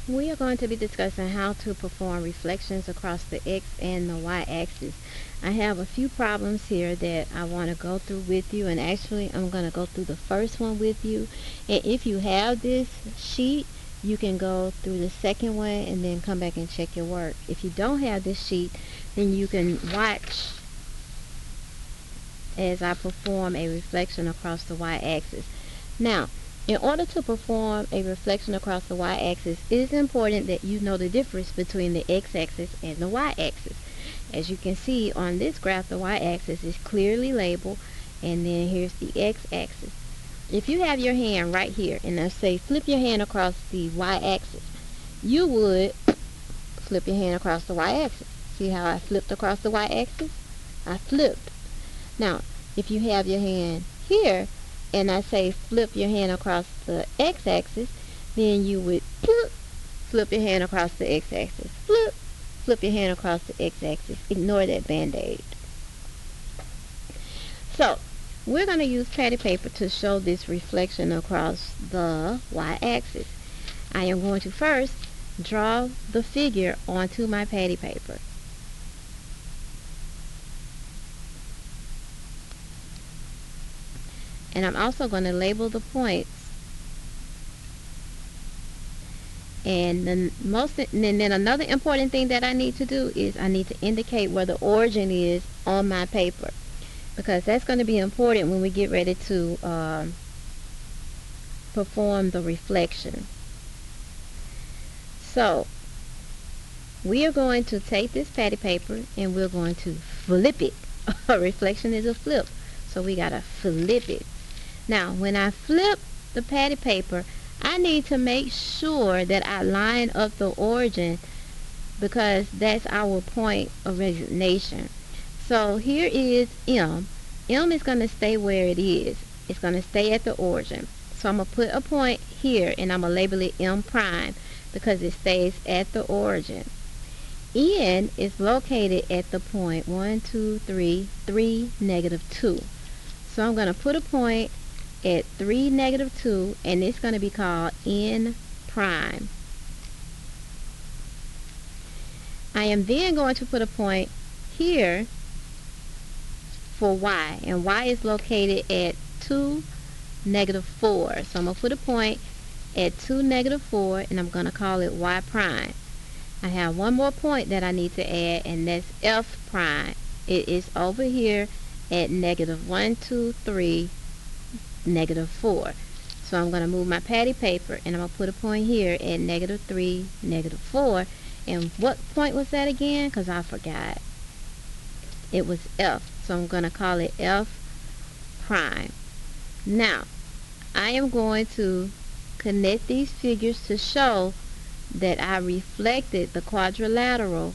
We are going to be discussing how to perform reflections across the X and the Y axis. I have a few problems here that I want to go through with you, and actually I'm going to go through the first one with you. And if you have this sheet, you can go through the second one and then come back and check your work. If you don't have this sheet, then you can watch as I perform a reflection across the Y axis. Now, in order to perform a reflection across the y-axis, it is important that you know the difference between the x-axis and the y-axis. As you can see on this graph, the y-axis is clearly labeled, and then here's the x-axis. If you have your hand right here, and I say flip your hand across the y-axis, you would flip your hand across the y-axis. See how I flipped across the y-axis? I flipped. Now, if you have your hand here, and I say flip your hand across the x-axis, then you would flip your hand across the x-axis. Flip your hand across the x-axis. Ignore that band-aid. So, we're going to use patty paper to show this reflection across the y-axis. I am going to first draw the figure onto my patty paper. And I'm also going to label the points. And then another important thing that I need to do is I need to indicate where the origin is on my paper, because that's going to be important when we get ready to perform the reflection. So we are going to take this patty paper and we're going to flip it. A reflection is a flip, so we got to flip it. Now, when I flip the patty paper, I need to make sure that I line up the origin, because that's our point of origination. So here is M. M is going to stay where it is. It's going to stay at the origin. So I'm going to put a point here, and I'm going to label it M prime, because it stays at the origin. N is located at the point 1, 2, 3, 3, -2. So I'm going to put a point at 3, -2, and it's going to be called N prime. I am then going to put a point here for Y, and Y is located at 2, -4. So I'm going to put a point at 2, -4, and I'm going to call it Y prime. I have one more point that I need to add, and that's F prime. It is over here at -1, 2, 3, -4. So I'm going to move my patty paper, and I'm going to put a point here at -3, -4. And what point was that again? Because I forgot. It was F. So I'm going to call it F prime. Now, I am going to connect these figures to show that I reflected the quadrilateral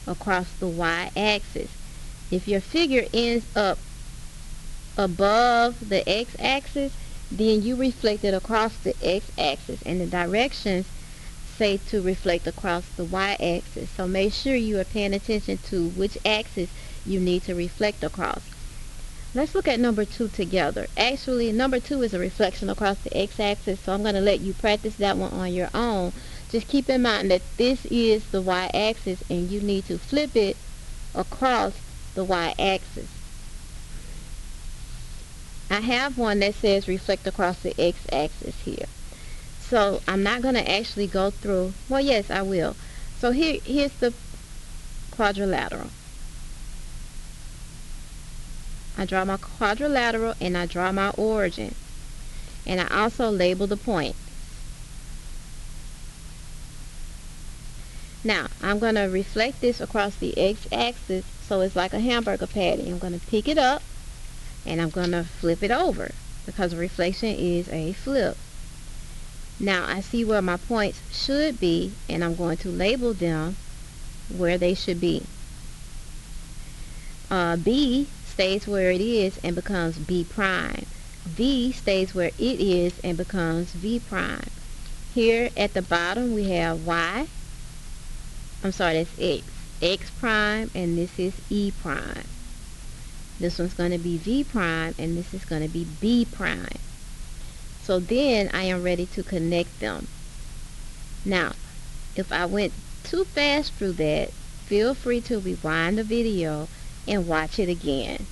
across the y-axis. If your figure ends up above the x-axis, then you reflect it across the x-axis, and the directions say to reflect across the y-axis. So make sure you are paying attention to which axis you need to reflect across. Let's look at number 2 together. Actually, number 2 is a reflection across the x-axis, so I'm going to let you practice that one on your own. Just keep in mind that this is the y-axis, and you need to flip it across the y-axis. I have one that says reflect across the x-axis here. So I'm not going to actually go through. Well, yes, I will. So here's the quadrilateral. I draw my quadrilateral, and I draw my origin. And I also label the point. Now, I'm going to reflect this across the x-axis, so it's like a hamburger patty. I'm going to pick it up, and I'm going to flip it over, because a reflection is a flip. Now, I see where my points should be, and I'm going to label them where they should be. B stays where it is and becomes B prime. V stays where it is and becomes V prime. Here at the bottom we have Y. I'm sorry, that's X. X prime, and this is E prime. This one's going to be V prime, and this is going to be B prime. So then I am ready to connect them. Now, If I went too fast through that, feel free to rewind the video and watch it again.